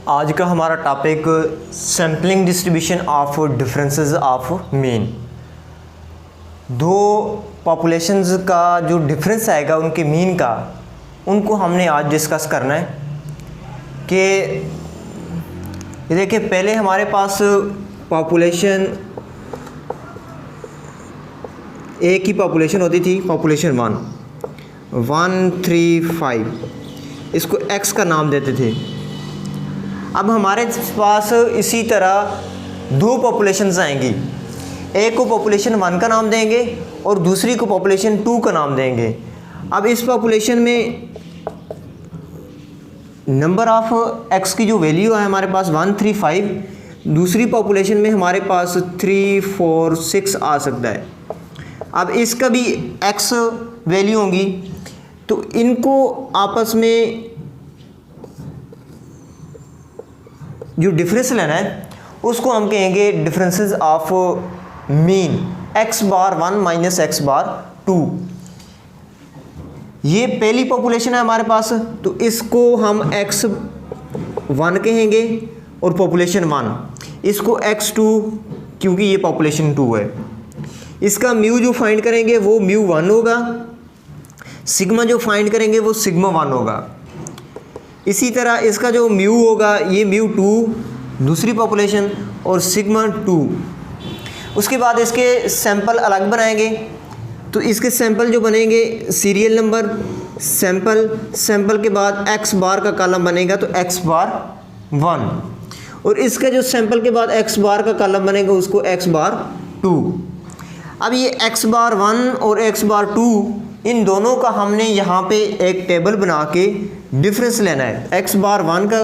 आज का हमारा topic sampling distribution of differences of mean. दो पॉपुलेशंस का जो डिफरेंस आएगा उनके मीन का, उनको हमने आज डिस्कस करना है। कि देखिए, पहले हमारे पास पॉपुलेशन एक ही पॉपुलेशन होती थी, पॉपुलेशन 135, इसको एक्स का नाम देते थे। अब हमारे पास इसी तरह दो पॉपुलेशंस आएंगी, एक को पॉपुलेशन 1 का नाम देंगे और दूसरी को पॉपुलेशन 2 का नाम देंगे। अब इस पॉपुलेशन में नंबर ऑफ एक्स की जो वैल्यू है हमारे पास 135, दूसरी पॉपुलेशन में हमारे पास 3, 4, 6 आ सकता है। अब इसका भी एक्स वैल्यू होंगी, तो इनको आपस में जो डिफरेंस लेना है उसको हम कहेंगे differences of mean, X bar 1 minus x bar 2। ये पहली पॉपुलेशन है हमारे पास, तो इसको हम x1 कहेंगे और पॉपुलेशन 1 इसको x2, क्योंकि ये पॉपुलेशन 2 है। इसका म्यू जो फाइंड करेंगे वो म्यू 1 होगा, सिग्मा जो फाइंड करेंगे वो सिग्मा 1 होगा। इसी तरह इसका जो म्यू होगा ये म्यू 2 दूसरी पॉपुलेशन और सिग्मा 2। उसके बाद इसके सैंपल अलग बनाएंगे, तो इसके सैंपल जो बनेंगे सीरियल नंबर सैंपल के बाद एक्स बार का कॉलम बनेगा तो एक्स बार 1, और इसका जो सैंपल के बाद एक्स बार का कॉलम बनेगा उसको एक्स बार 2। अब ये एक्स बार 1 और एक्स बार 2, इन दोनों का हमने यहाँ पे एक टेबल बना के डिफरेंस लेना है। एक्स बार 1 का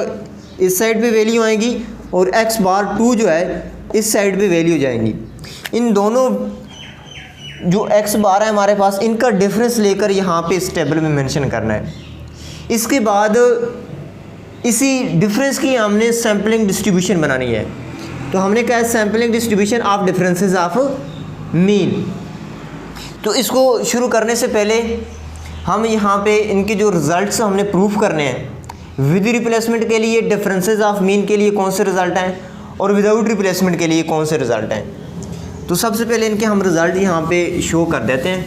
इस साइड पे वैल्यू आएगी और एक्स बार 2 जो है इस साइड पे वैल्यू जाएंगी। इन दोनों जो एक्स बार है हमारे पास, इनका डिफरेंस लेकर यहाँ पे इस टेबल में मेंशन करना है। इसके बाद इसी डिफरेंस की हमने सैम्पलिंग डिस्ट्रीब्यूशन बनानी है। तो हमने कहा sampling distribution of differences of mean. तो इसको शुरू करने से पहले हम यहाँ पे इनके जो रिज़ल्ट्स हमने प्रूफ करने हैं। विद रिप्लेसमेंट के लिए डिफरेंसेस ऑफ मीन के लिए कौन से रिज़ल्ट हैं और विदाउट रिप्लेसमेंट के लिए कौन से रिज़ल्ट हैं। तो सबसे पहले इनके हम रिज़ल्ट यहाँ पे शो कर देते हैं।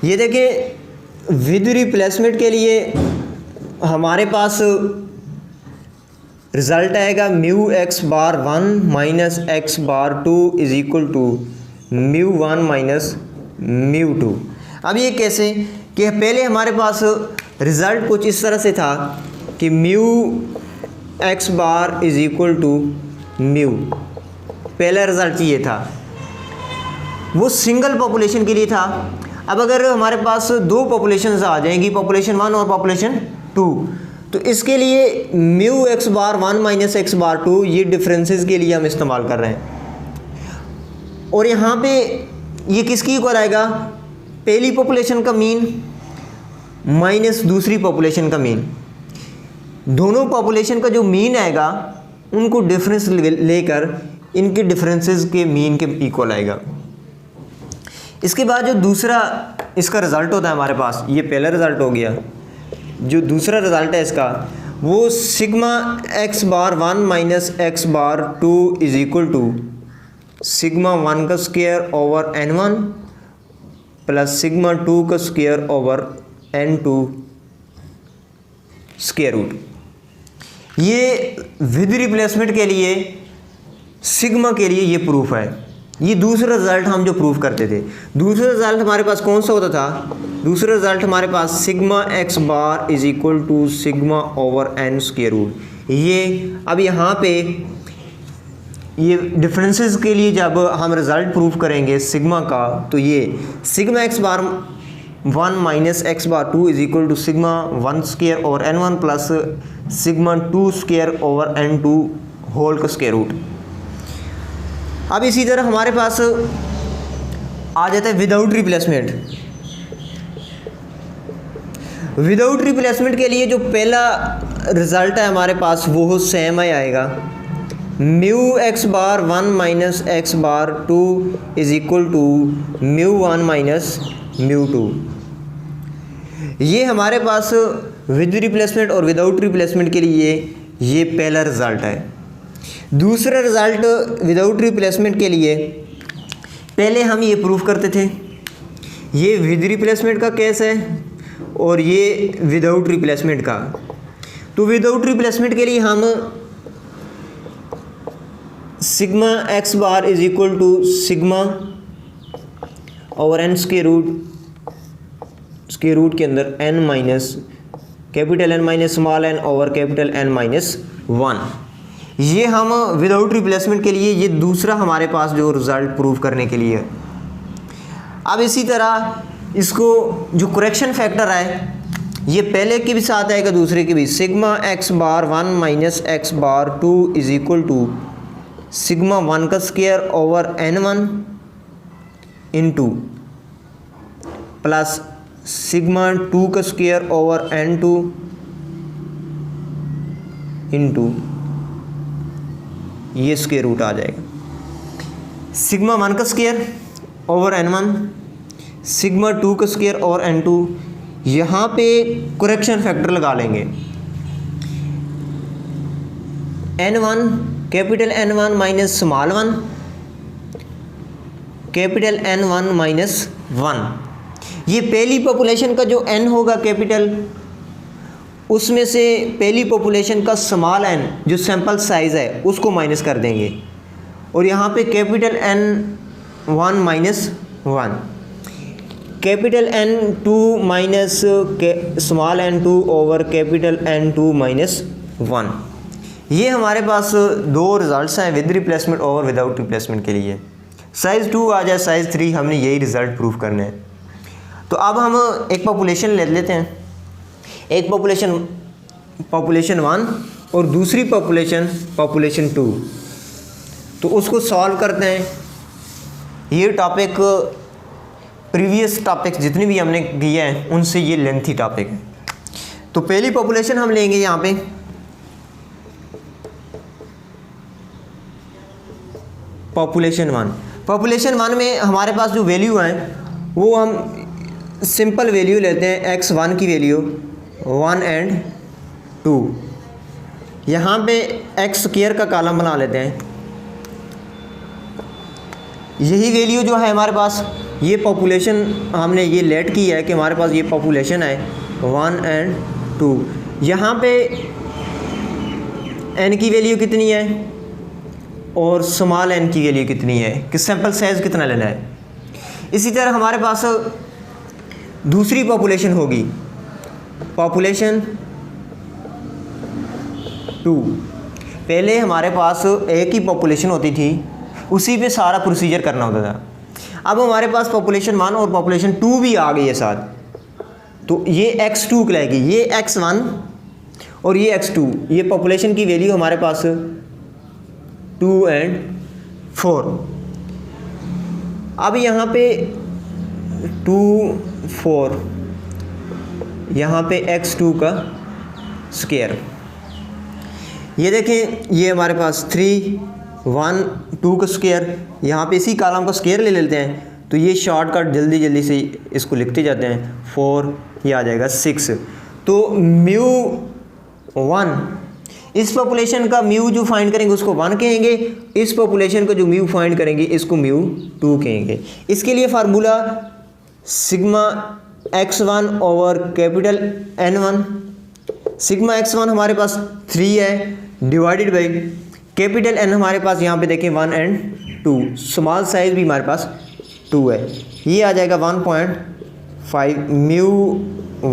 ये देखिए, विद रिप्लेसमेंट के लिए हमारे पास रिज़ल्ट आएगा mu x bar 1 minus x bar 2 is equal to mu 1 minus mu 2। अब ये कैसे कि पहले हमारे पास रिज़ल्ट कुछ इस तरह से था कि mu x bar is equal to mu, पहला रिज़ल्ट ये था, वो सिंगल पॉपुलेशन के लिए था। अब अगर हमारे पास दो पॉपुलेशंस आ जाएंगी, पॉपुलेशन 1 और पॉपुलेशन 2, तो इसके लिए mu x bar 1 minus x bar 2 ये डिफरेंसेस के लिए हम इस्तेमाल कर रहे हैं। और यहाँ पे ये किसकी इक्वल आएगा, पहली पॉपुलेशन का मीन माइनस दूसरी पॉपुलेशन का मीन। दोनों पॉपुलेशन का जो मीन आएगा उनको डिफरेंस लेकर इनके डिफरेंसेस के मीन के इक्वल आएगा। इसके बाद जो दूसरा इसका रिज़ल्ट होता है हमारे पास, ये पहला रिज़ल्ट हो गया। जो दूसरा रिज़ल्ट है इसका वो sigma x bar 1 minus x bar 2 is equal to sigma 1 का square over n1 plus sigma 2 का square over n2 square root. ये विद रिप्लेसमेंट के लिए सिग्मा के लिए ये प्रूफ है। ये दूसरा रिज़ल्ट हम जो प्रूफ करते थे। दूसरा रिज़ल्ट हमारे पास कौन सा होता था, दूसरा रिज़ल्ट हमारे पास sigma x bar is equal to sigma over n square root. ये अब यहाँ पे ये डिफरेंसेस के लिए जब हम रिज़ल्ट प्रूफ करेंगे सिग्मा का, तो ये sigma x bar 1 minus x bar 2 is equal to sigma 1 square over n1 plus sigma 2 square over n2 whole का स्क्वायर रूट। अब इसी तरह हमारे पास आ जाता है विदाउट रिप्लेसमेंट। विदाउट रिप्लेसमेंट के लिए जो पहला रिज़ल्ट है हमारे पास वो सेम ही आएगा, mu x bar 1 minus x bar 2 is equal to mu 1 minus mu two. ये हमारे पास विद रिप्लेसमेंट और विदाउट रिप्लेसमेंट के लिए ये पहला रिज़ल्ट है। दूसरा रिज़ल्ट विदाउट रिप्लेसमेंट के लिए पहले हम ये प्रूफ करते थे, ये विद रिप्लेसमेंट का केस है और ये विदाउट रिप्लेसमेंट का। तो विदाउट रिप्लेसमेंट के लिए हम sigma x bar is equal to sigma over n square root के अंदर n minus capital N minus small n over capital N minus 1। ये हम विदाउट रिप्लेसमेंट के लिए ये दूसरा हमारे पास जो रिज़ल्ट प्रूव करने के लिए। अब इसी तरह इसको जो करेक्शन फैक्टर है ये पहले के भी साथ आएगा दूसरे के भी। Sigma x bar 1 minus x bar 2 is equal to sigma 1 का square over n1 into plus sigma 2 का स्क्वायर ओवर n2 इंटू ये स्क्वायर रूट आ जाएगा। सिग्मा 1 का स्क्वायर ओवर n1 सिग्मा 2 का स्क्वायर ओवर n2। यहाँ पे करेक्शन फैक्टर लगा लेंगे n1 capital N1 minus small 1 capital N1 minus 1। ये पहली पॉपुलेशन का जो n होगा कैपिटल, उसमें से पहली पॉपुलेशन का स्मॉल n जो सैंपल साइज़ है उसको माइनस कर देंगे और यहाँ पे capital N1 minus 1 capital N2 minus small n2 over capital N2 minus 1। ये हमारे पास दो रिज़ल्ट्स हैं विद रिप्लेसमेंट और विदाउट रिप्लेसमेंट के लिए। साइज़ 2 आ जाए साइज़ 3, हमने यही रिज़ल्ट प्रूफ करने हैं। तो अब हम एक पॉपुलेशन ले लेते हैं, एक पॉपुलेशन 1 और दूसरी पॉपुलेशन 2। तो उसको सॉल्व करते हैं। ये टॉपिक प्रीवियस टॉपिक्स जितनी भी हमने किए हैं उनसे ये लेंथी टॉपिक है। तो पहली पॉपुलेशन हम लेंगे यहाँ पे पॉपुलेशन 1 में हमारे पास जो वैल्यू हैं वो हम सिंपल वैल्यू लेते हैं। x1 की वैल्यू 1 एंड 2। यहाँ पे x स्क्वायर का कॉलम बना लेते हैं। यही वैल्यू जो है हमारे पास, ये पॉपुलेशन हमने ये लेट की है कि हमारे पास ये पॉपुलेशन है 1 एंड 2। यहाँ पे n की वैल्यू कितनी है और स्मॉल n की वैल्यू कितनी है, कि सैंपल साइज़ कितना लेना है। इसी तरह हमारे पास दूसरी पॉपुलेशन होगी पॉपुलेशन 2। पहले हमारे पास एक ही पॉपुलेशन होती थी, उसी पे सारा प्रोसीजर करना होता था। अब हमारे पास पॉपुलेशन 1 और पॉपुलेशन 2 भी आ गई है साथ, तो ये x2 कहलाएगी, ये x1 और ये x2। ये पॉपुलेशन की वैल्यू हमारे पास 2 एंड 4। अब यहाँ पे 2 4, यहाँ पे x2 का स्क्वायर। ये देखें, ये हमारे पास 3 1 2 का स्क्वायर। यहाँ पे इसी कॉलम का स्क्वायर ले लेते हैं, तो ये शॉर्टकट जल्दी से इसको लिखते जाते हैं। 4 ये आ जाएगा 6। तो म्यू 1, इस पॉपुलेशन का म्यू जो फाइंड करेंगे उसको 1 कहेंगे, इस पॉपुलेशन का जो म्यू फाइंड करेंगे इसको म्यू 2 कहेंगे। इसके लिए formula sigma x1 over capital N1। Sigma x1 हमारे पास 3 है डिवाइडेड बाई कैपिटल N हमारे पास यहाँ पे देखें 1 एंड 2, स्मॉल साइज़ भी हमारे पास 2 है। ये आ जाएगा 1.5। म्यू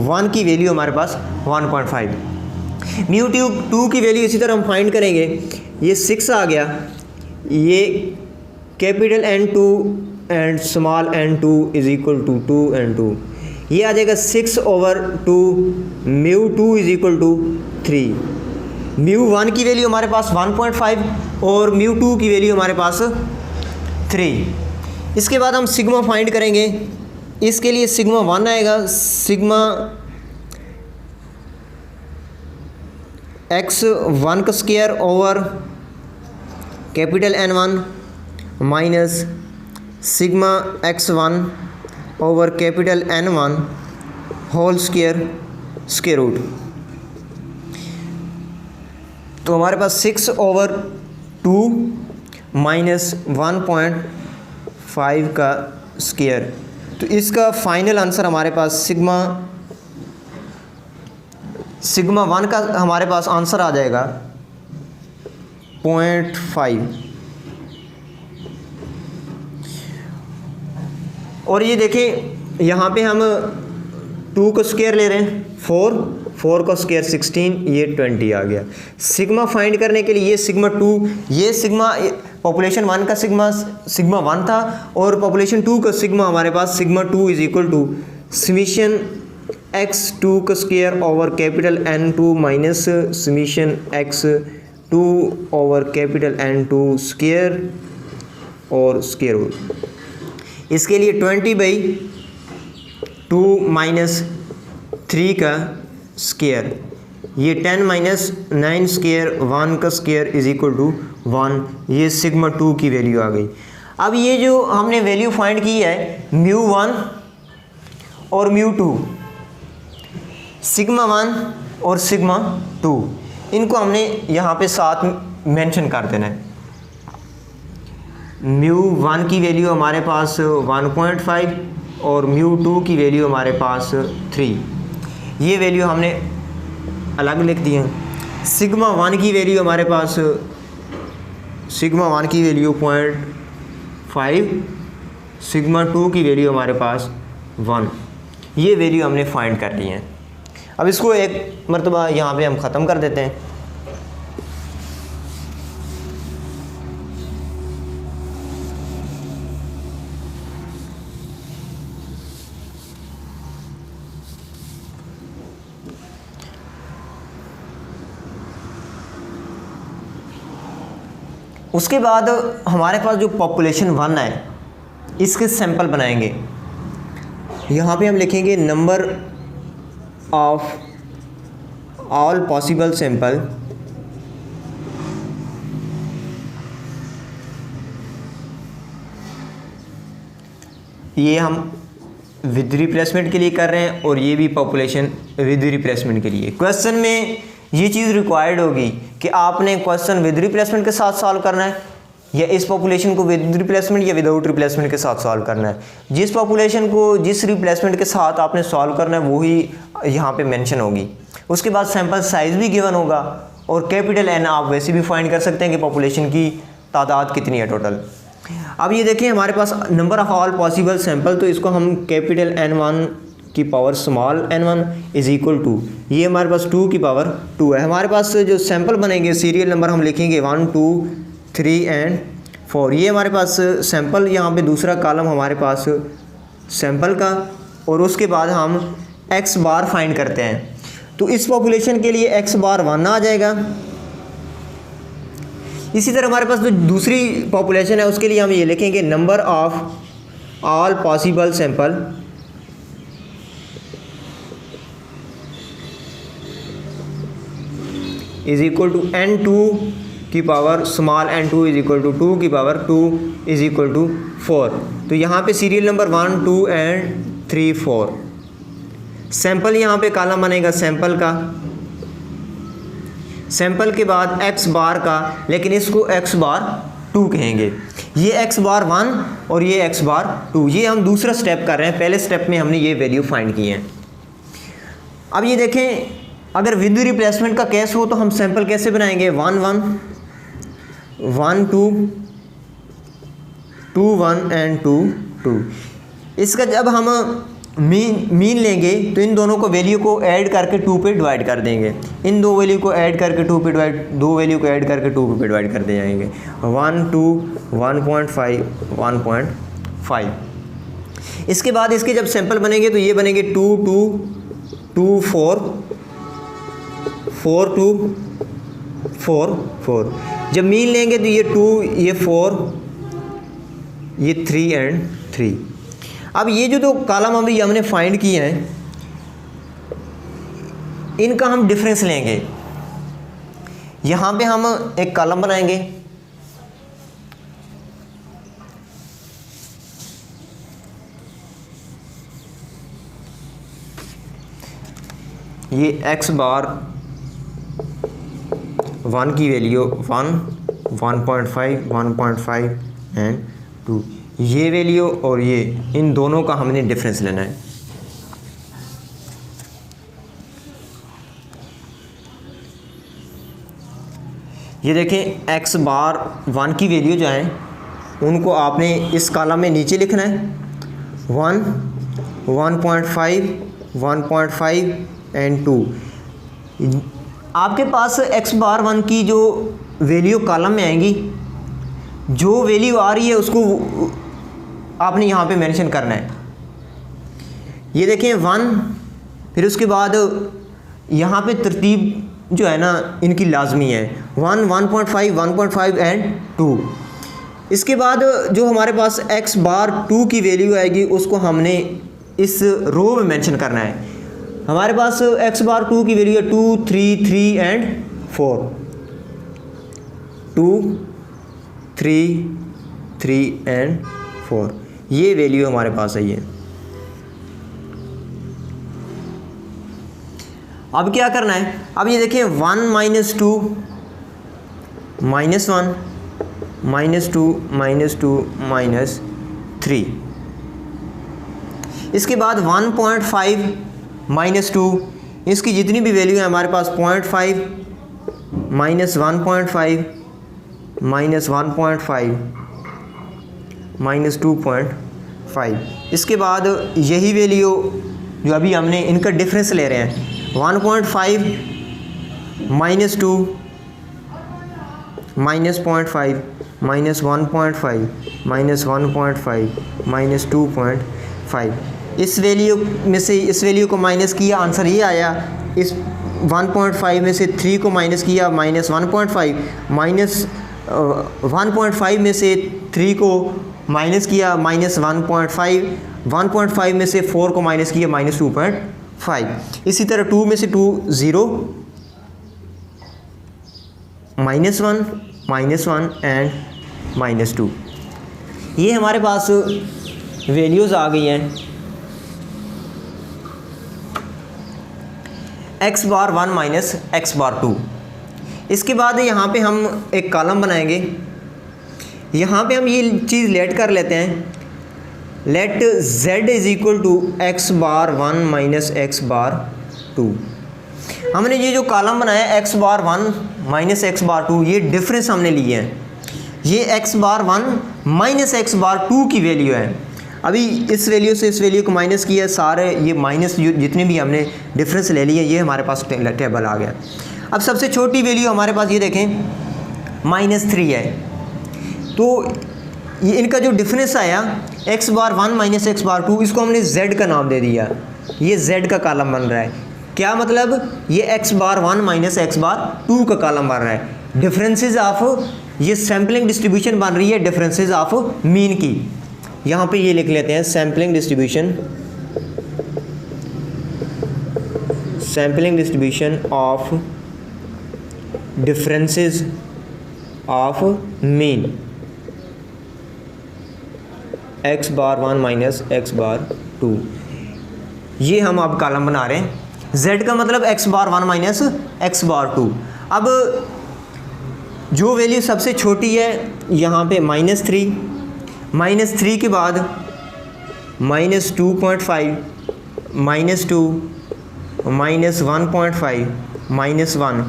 1 की वैल्यू हमारे पास 1.5। म्यू 2 की वैल्यू इसी तरह हम फाइंड करेंगे। ये 6 आ गया, ये capital N2 and small n2 is equal to 2 and 2। ये आ जाएगा 6 over 2। Mu 2 is equal to 3। Mu 1 की वैल्यू हमारे पास 1.5 और म्यू 2 की वैल्यू हमारे पास 3। इसके बाद हम सिग्मा फाइंड करेंगे। इसके लिए सिग्मा 1 आएगा, सिग्मा x1 का square over capital N1 minus sigma x1 over capital N1 whole square root. तो हमारे पास 6/2 माइनस 1.5 का स्क्वायर। तो इसका फाइनल आंसर हमारे पास सिग्मा 1 का हमारे पास आंसर आ जाएगा 0.5। और ये देखिए यहाँ पे हम 2 का स्क्वायर ले रहे हैं, 4 का स्क्वायर 16, ये 20 आ गया। सिग्मा फाइंड करने के लिए ये सिग्मा 2, ये सिग्मा पॉपुलेशन 1 का सिग्मा 1 था, और पॉपुलेशन 2 का सिग्मा हमारे पास sigma 2 is equal to summation x2 का square over capital N2 minus summation x2 over capital N2 square और स्क्वायर रूट। इसके लिए 20/2 माइनस 3 का स्क्वायर, ये 10 माइनस 9 स्क्वायर 1 का स्क्वायर इज इक्वल टू 1। ये सिग्मा 2 की वैल्यू आ गई। अब ये जो हमने वैल्यू फाइंड की है μ1 और μ2, सिग्मा 1 और सिग्मा 2, इनको हमने यहाँ पे साथ मेंशन कर देना है। μ1 की वैल्यू हमारे पास 1.5 और μ2 की वैल्यू हमारे पास 3। ये वैल्यू हमने अलग लिख दी है। सिग्मा 1 की वैल्यू हमारे पास सिग्मा 1 की वैल्यू 0.5, सिग्मा 2 की वैल्यू हमारे पास 1। ये वैल्यू हमने फाइंड कर ली है। अब इसको एक मरतबा यहाँ पे हम ख़त्म कर देते हैं। उसके बाद हमारे पास जो पॉपुलेशन 1 है, इसके सैंपल बनाएंगे। यहाँ पे हम लिखेंगे number of all possible sample ये हम विद रिप्लेसमेंट के लिए कर रहे हैं, और ये भी पॉपुलेशन विद रिप्लेसमेंट के लिए। क्वेश्चन में ये चीज़ रिक्वायर्ड होगी कि आपने क्वेश्चन विद रिप्लेसमेंट के साथ सॉल्व करना है, या इस पॉपुलेशन को विद रिप्लेसमेंट या विदाउट रिप्लेसमेंट के साथ सॉल्व करना है। जिस पॉपुलेशन को जिस रिप्लेसमेंट के साथ आपने सॉल्व करना है वही यहाँ पे मेंशन होगी। उसके बाद सैंपल साइज़ भी गिवन होगा, और कैपिटल N आप वैसे भी फाइंड कर सकते हैं कि पॉपुलेशन की तादाद कितनी है टोटल। अब ये देखिए हमारे पास number of all possible sample, तो इसको हम कैपिटल N1 की power small n1 is equal to, ये हमारे पास 2 की पावर 2 है। हमारे पास जो सैंपल बनेंगे सीरियल नंबर हम लिखेंगे 1 2 3 एंड 4। ये हमारे पास सैंपल, यहाँ पे दूसरा कॉलम हमारे पास सैंपल का, और उसके बाद हम x बार फाइंड करते हैं। तो इस पॉपुलेशन के लिए x बार 1 आ जाएगा। इसी तरह हमारे पास जो दूसरी पॉपुलेशन है उसके लिए हम ये लिखेंगे number of all possible sample is equal to n2 की power small n2 is equal to 2 की पावर 2 इज इक्वल टू 4। तो यहाँ पे सीरियल नंबर 1 2 एंड 3 4। सैंपल यहाँ पे कॉलम बनेगा सैंपल का, सैंपल के बाद x बार का, लेकिन इसको x बार 2 कहेंगे। ये x बार 1 और ये x बार 2। ये हम दूसरा स्टेप कर रहे हैं, पहले स्टेप में हमने ये वैल्यू फाइंड की है। अब ये देखें, अगर विद रिप्लेसमेंट का केस हो तो हम सैंपल कैसे बनाएंगे 1 1 1 2 2 1 एंड 2 2। इसका जब हम मीन लेंगे तो इन दोनों को वैल्यू को ऐड करके 2 पे डिवाइड कर देंगे। इन दो वैल्यू को ऐड करके 2 पे डिवाइड, दो वैल्यू को ऐड करके 2 पे डिवाइड कर दे जाएंगे। 1 2 1.5 1.5। इसके बाद इसके जब सैंपल बनेंगे तो ये बनेंगे 2 2 2 4 4 2 4 4। जब मीन लेंगे तो ये 2 ये 4 ये 3 एंड 3। अब ये जो दो कॉलम अभी हमने फाइंड किए हैं इनका हम डिफरेंस लेंगे। यहाँ पे हम एक कॉलम बनाएंगे, ये x बार 1 की वैल्यू 1, 1.5, 1.5 एंड 2, ये वैल्यू और ये इन दोनों का हमने डिफरेंस लेना है। ये देखें x बार 1 की वैल्यू जो है उनको आपने इस कॉलम में नीचे लिखना है 1, 1.5, 1.5 एंड 2। आपके पास x बार 1 की जो वैल्यू कॉलम में आएंगी, जो वैल्यू आ रही है उसको आपने यहाँ पे मेंशन करना है। ये देखें 1, फिर उसके बाद यहाँ पे तरतीब जो है ना इनकी लाजमी है 1, 1.5, 1.5 एंड 2। इसके बाद जो हमारे पास x बार 2 की वैल्यू आएगी उसको हमने इस रो में मेंशन करना है। हमारे पास x बार 2 की वैल्यू है 2, 3, 3 एंड 4, 2, 3, 3 एंड 4, ये वैल्यू हमारे पास है। ये अब क्या करना है, अब ये देखिए 1 - 2 -1 -2 -2 -3। इसके बाद 1.5 - 2, इसकी जितनी भी वैल्यू है हमारे पास 0.5 -1.5 -1.5 -2.5। इसके बाद यही वैल्यू जो अभी हमने इनका डिफरेंस ले रहे हैं 1.5 - 2 -0.5 -1.5 -1.5 -2.5। इस वैल्यू में से इस वैल्यू को माइनस किया, आंसर ये आया। इस 1.5 में से 3 को माइनस किया, -1.5 -1.5 में से 3 को माइनस किया, -1.5 1.5 में से 4 को माइनस किया, -2.5। इसी तरह 2 में से 2 0, -1 -1 एंड -2। ये हमारे पास वैल्यूज़ आ गई हैं x bar 1 minus x bar 2। इसके बाद यहाँ पे हम एक कॉलम बनाएंगे। यहाँ पे हम ये चीज़ लेट कर लेते हैं, let z is equal to x bar 1 minus x bar 2। हमने ये जो कॉलम बनाया x bar 1 minus x bar 2, ये डिफरेंस हमने लिए हैं। ये x bar 1 minus x bar 2 की वैल्यू है। अभी इस वैल्यू से इस वैल्यू को माइनस किया, सारे ये माइनस जितने भी हमने डिफरेंस ले लिए, ये हमारे पास टेबल आ गया। अब सबसे छोटी वैल्यू हमारे पास ये देखें -3 है, तो ये इनका जो डिफरेंस आया x bar 1 minus x bar 2, इसको हमने z का नाम दे दिया। ये z का कॉलम बन रहा है। क्या मतलब, ये x bar 1 minus x bar 2 का कॉलम बन रहा है। डिफरेंसेस ऑफ, ये सैम्पलिंग डिस्ट्रीब्यूशन बन रही है डिफरेंसेस ऑफ मीन की। यहाँ पे ये लिख लेते हैं sampling distribution of differences of mean x bar 1 minus x bar 2। ये हम अब कॉलम बना रहे हैं। z का मतलब x bar 1 minus x bar 2। अब जो वैल्यू सबसे छोटी है यहाँ पे -3, -3 के बाद -2.5 -2 -1.5 -1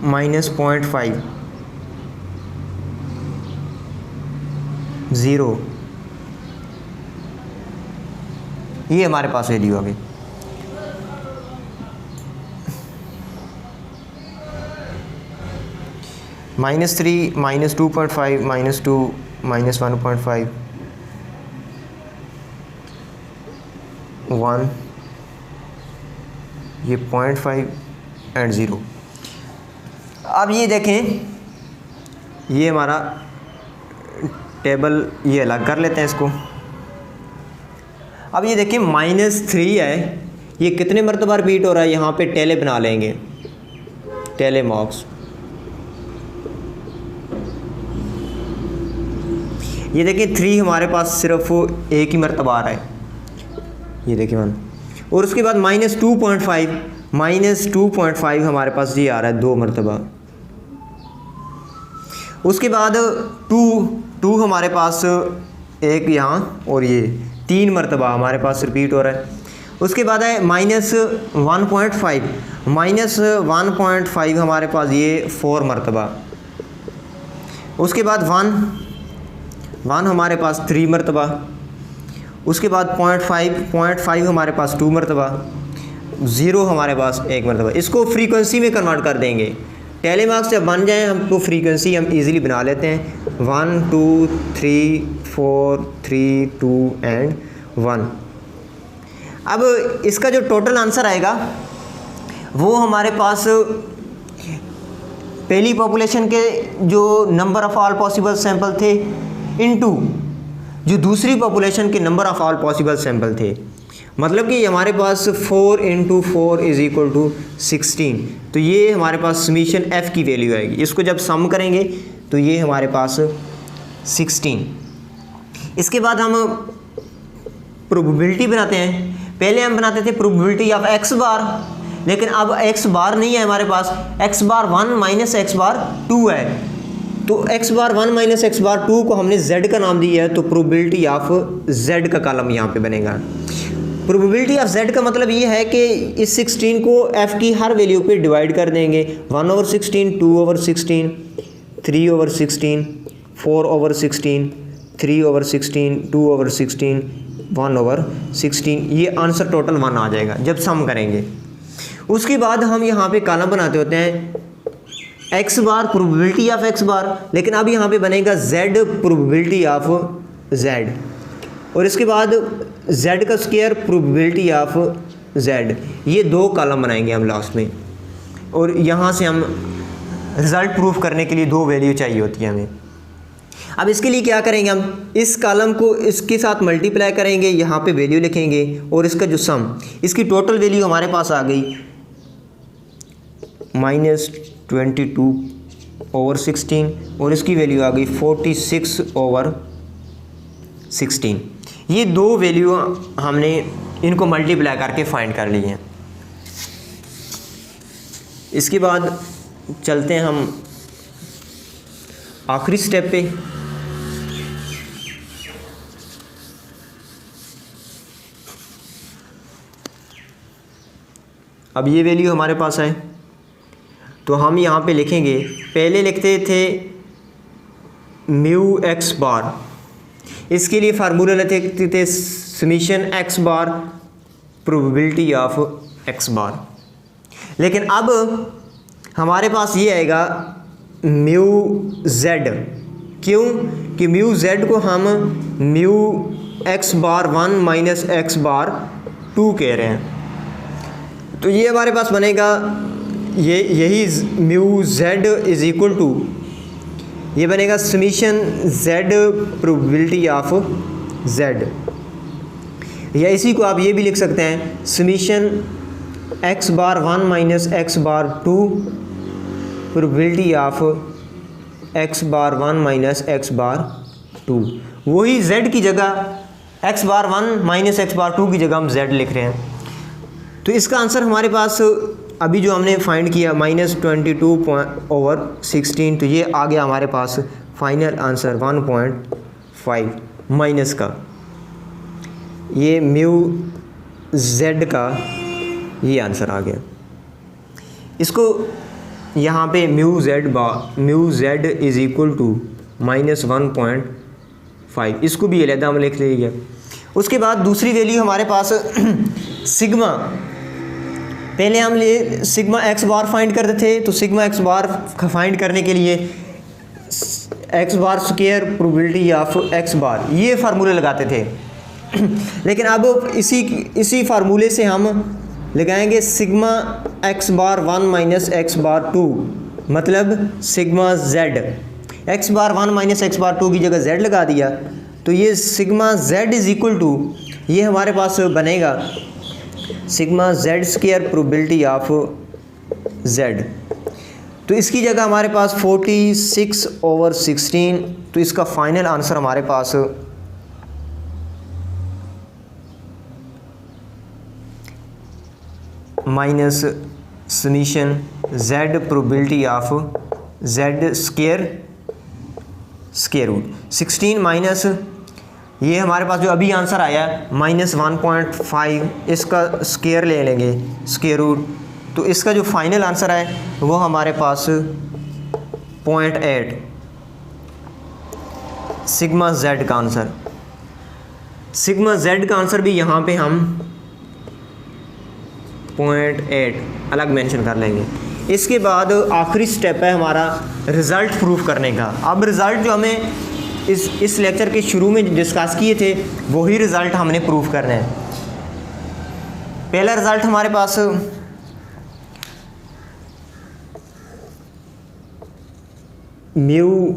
-0.5 0, ये हमारे पास वैल्यू आ गई। -3 -2.5 -2 -1.5 1, ये 0.5 एंड 0। अब ये देखें, ये हमारा टेबल ये अलग कर लेते हैं इसको। अब ये देखें -3 है, ये कितने मरतबा रिपीट हो रहा है, यहाँ पे टेले बना लेंगे, टेले मॉक्स। ये देखिए 3 हमारे पास सिर्फ एक ही मरतबा आ रहा है। ये देखिए 1 और उसके बाद -2.5 हमारे पास ये आ रहा है 2 मरतबा। उसके बाद 2 हमारे पास एक यहाँ और ये 3 मरतबा हमारे पास रिपीट हो रहा है। उसके बाद है -1.5 हमारे पास ये 4 मरतबा। उसके बाद 1 हमारे पास 3 मरतबा। उसके बाद 0.5 हमारे पास 2 मरतबा। 0 हमारे पास 1 मरतबा। इसको फ्रीक्वेंसी में कन्वर्ट कर देंगे। टेली मार्क्स जब बन जाए हमको फ्रीक्वेंसी हम इजीली बना लेते हैं। 1 2 3 4 3 2 एंड 1। अब इसका जो टोटल आंसर आएगा वो हमारे पास पहली पॉपुलेशन के जो number of all possible sample थे इनटू जो दूसरी पॉपुलेशन के number of all possible sample थे, मतलब कि हमारे पास 4 × 4 = 16। तो ये हमारे पास समीशन f की वैल्यू आएगी। इसको जब सम करेंगे तो ये हमारे पास 16। इसके बाद हम प्रोबेबिलिटी बनाते हैं। पहले हम बनाते थे प्रोबेबिलिटी ऑफ x बार, लेकिन अब x बार नहीं है हमारे पास, x बार 1 - x बार 2 है। तो x बार 1 - x बार 2 को हमने z का नाम दिया है, तो प्रोबेबिलिटी ऑफ z का कॉलम यहाँ पे बनेगा। प्रोबेबिलिटी ऑफ z का मतलब ये है कि इस 16 को f की हर वैल्यू पे डिवाइड कर देंगे। 1/16, 2/16, 3/16, 4/16, 3/16, 2/16, 1/16। ये आंसर टोटल 1 आ जाएगा जब सम करेंगे। उसके बाद हम यहाँ पे कॉलम बनाते होते हैं x bar probability of x बार, लेकिन अब यहाँ पे बनेगा z प्रोबेबिलिटी ऑफ z, और इसके बाद z का स्क्वायर प्रोबेबिलिटी ऑफ z। ये 2 कॉलम बनाएंगे हम लास्ट में, और यहाँ से हम रिज़ल्ट प्रूफ करने के लिए 2 वैल्यू चाहिए होती है हमें। अब इसके लिए क्या करेंगे, हम इस कॉलम को इसके साथ मल्टीप्लाई करेंगे, यहाँ पे वैल्यू लिखेंगे, और इसका जो सम, इसकी टोटल वैल्यू हमारे पास आ गई -22/16, और इसकी वैल्यू आ गई 46/16। ये 2 वैल्यू हमने इनको मल्टीप्लाई करके फाइंड कर ली हैं। इसके बाद चलते हैं हम आखिरी स्टेप पे। अब ये वैल्यू हमारे पास है, तो हम यहाँ पे लिखेंगे, पहले लिखते थे μx बार, इसके लिए फार्मूला लिखते थे summation x bar probability of x बार। लेकिन अब हमारे पास ये आएगा μz। क्यों कि μz को हम μx बार 1 - x बार 2 कह रहे हैं। तो ये हमारे पास बनेगा यही μz = ये बनेगा summation z probability of z, या इसी को आप ये भी लिख सकते हैं summation x bar 1 - x bar 2 probability of x bar 1 - x bar 2। वही z की जगह x बार 1 - x बार 2 की जगह हम z लिख रहे हैं। तो इसका आंसर हमारे पास अभी जो हमने फाइंड किया -22/16, तो ये आ गया हमारे पास फाइनल आंसर 1.5 माइनस का, ये μz का ये आंसर आ गया। इसको यहाँ पे μz = -1.5, इसको भी अलग हम लिख लेंगे। उसके बाद दूसरी वैल्यू हमारे पास सिग्मा, पहले हम सिग्मा x बार फाइंड करते थे, तो सिग्मा x बार फाइंड करने के लिए x bar square probability of x बार ये फार्मूले लगाते थे। लेकिन अब इसी फार्मूले से हम लगाएंगे sigma x bar 1 - x bar 2, मतलब sigma z। x bar 1 - x bar 2 की जगह z लगा दिया, तो ये सिग्मा z = ये हमारे पास बनेगा sigma z² probability of z। तो इसकी जगह हमारे पास 46/16, तो इसका फाइनल आंसर हमारे पास 8 minus summation z probability of z square root 16 minus ये हमारे पास जो अभी आंसर आया -1.5, इसका स्क्वायर ले लेंगे स्क्वायर रूट, तो इसका जो फाइनल आंसर है वो हमारे पास 0.8 सिग्मा z का आंसर। सिग्मा z का आंसर भी यहाँ पे हम 0.8 अलग मेंशन कर लेंगे। इसके बाद आखिरी स्टेप है हमारा रिज़ल्ट प्रूफ करने का। अब रिज़ल्ट जो हमें इस लेक्चर के शुरू में डिस्कस किए थे वही रिज़ल्ट हमने प्रूफ करना है। पहला रिज़ल्ट हमारे पास mu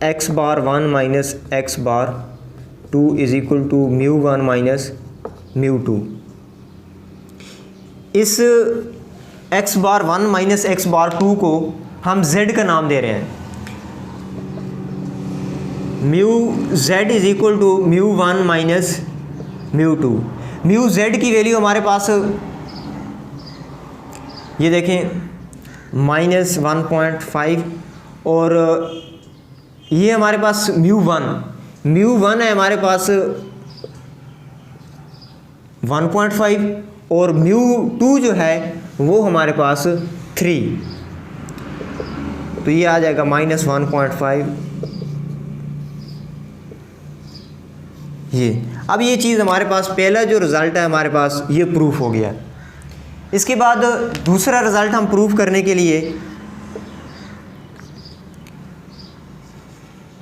x bar 1 minus x bar 2 is equal to mu 1 minus mu 2। इस x bar 1 minus x bar 2 को हम z का नाम दे रहे हैं। Mu z is equal to mu 1 minus mu 2। Mu z की वैल्यू हमारे पास ये देखें -1.5 और ये हमारे पास म्यू 1 है हमारे पास 1.5 और म्यू 2 जो है वो हमारे पास 3, तो ये आ जाएगा -1.5 ये। अब ये चीज़ हमारे पास पहला जो रिज़ल्ट है हमारे पास ये प्रूफ हो गया। इसके बाद दूसरा रिज़ल्ट हम प्रूफ करने के लिए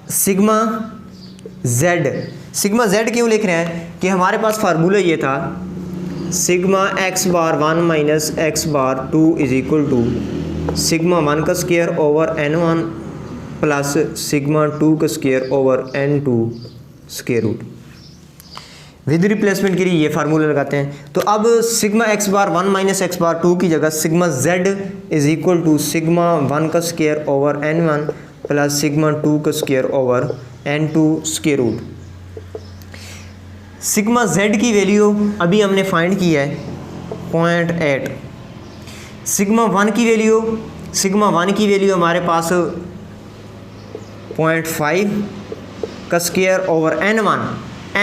सिग्मा z क्यों लिख रहे हैं कि हमारे पास फार्मूला ये था sigma x bar 1 minus x bar 2 is equal to sigma 1 का square over n1 plus sigma 2 का square over n2 square root. With replacement के लिए ये फार्मूला लगाते हैं। तो अब sigma x bar 1 minus x bar 2 की जगह sigma z is equal to sigma 1 का square over n1 plus sigma 2 का square over n2 square root. Sigma z की वैल्यू अभी हमने फाइंड की है 0.8। सिग्मा 1 की वैल्यू हमारे पास 0.5 का स्क्वायर ओवर n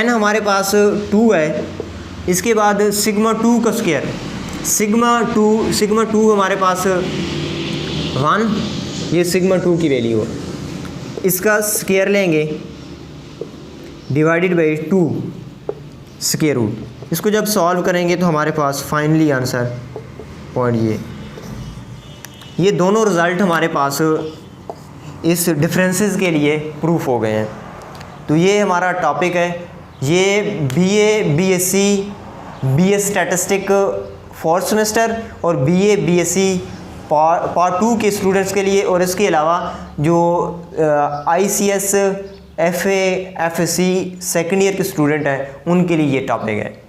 हमारे पास 2 है। इसके बाद सिग्मा 2 का स्क्वायर सिग्मा 2 हमारे पास 1, ये सिग्मा 2 की वैल्यू है, इसका स्क्वायर लेंगे डिवाइडेड बाई 2 स्क्वायर रूट। इसको जब सॉल्व करेंगे तो हमारे पास फाइनली आंसर पॉइंट ये दोनों रिज़ल्ट हमारे पास इस डिफरेंसेस के लिए प्रूफ हो गए हैं। तो ये हमारा टॉपिक है, ये BA BS statistic 4th semester और BA BSc पार्ट 2 के स्टूडेंट्स के लिए, और इसके अलावा जो ICS FA FSC second year के स्टूडेंट हैं उनके लिए ये टॉपिक है।